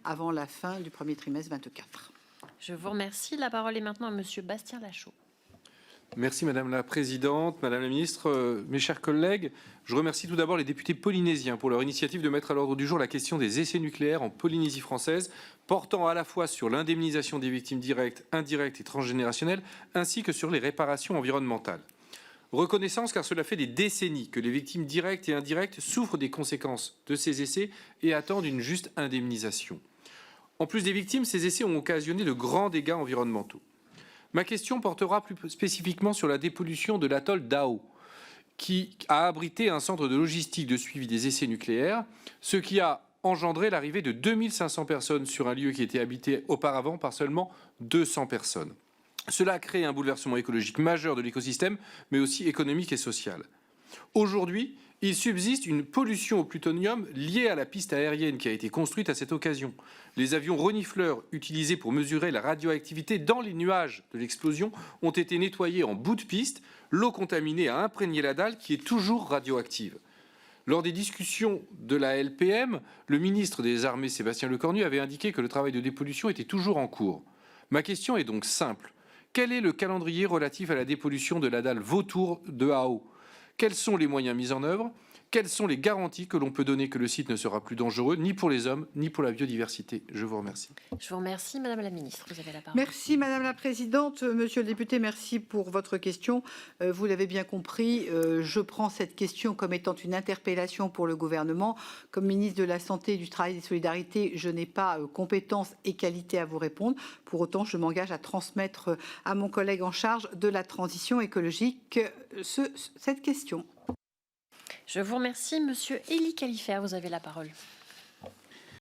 avant la fin du premier trimestre 24. Je vous remercie. La parole est maintenant à Monsieur Bastien Lachaud. Merci Madame la Présidente, Madame la Ministre, mes chers collègues. Je remercie tout d'abord les députés polynésiens pour leur initiative de mettre à l'ordre du jour la question des essais nucléaires en Polynésie française, portant à la fois sur l'indemnisation des victimes directes, indirectes et transgénérationnelles, ainsi que sur les réparations environnementales. Reconnaissance car cela fait des décennies que les victimes directes et indirectes souffrent des conséquences de ces essais et attendent une juste indemnisation. En plus des victimes, ces essais ont occasionné de grands dégâts environnementaux. Ma question portera plus spécifiquement sur la dépollution de l'atoll d'Ao, qui a abrité un centre de logistique de suivi des essais nucléaires, ce qui a engendré l'arrivée de 2500 personnes sur un lieu qui était habité auparavant par seulement 200 personnes. Cela a créé un bouleversement écologique majeur de l'écosystème, mais aussi économique et social. Aujourd'hui, il subsiste une pollution au plutonium liée à la piste aérienne qui a été construite à cette occasion. Les avions renifleurs utilisés pour mesurer la radioactivité dans les nuages de l'explosion ont été nettoyés en bout de piste. L'eau contaminée a imprégné la dalle qui est toujours radioactive. Lors des discussions de la LPM, le ministre des Armées, Sébastien Lecornu, avait indiqué que le travail de dépollution était toujours en cours. Ma question est donc simple. Quel est le calendrier relatif à la dépollution de la dalle Vautour de Ao ? Quels sont les moyens mis en œuvre ? Quelles sont les garanties que l'on peut donner que le site ne sera plus dangereux, ni pour les hommes, ni pour la biodiversité ? Je vous remercie. Je vous remercie, Madame la Ministre. Vous avez la parole. Merci Madame la Présidente. Monsieur le député, merci pour votre question. Vous l'avez bien compris, je prends cette question comme étant une interpellation pour le gouvernement. Comme ministre de la Santé, du Travail et des Solidarités, je n'ai pas compétence et qualité à vous répondre. Pour autant, je m'engage à transmettre à mon collègue en charge de la transition écologique cette question. Je vous remercie, Monsieur Élie Califert. Vous avez la parole.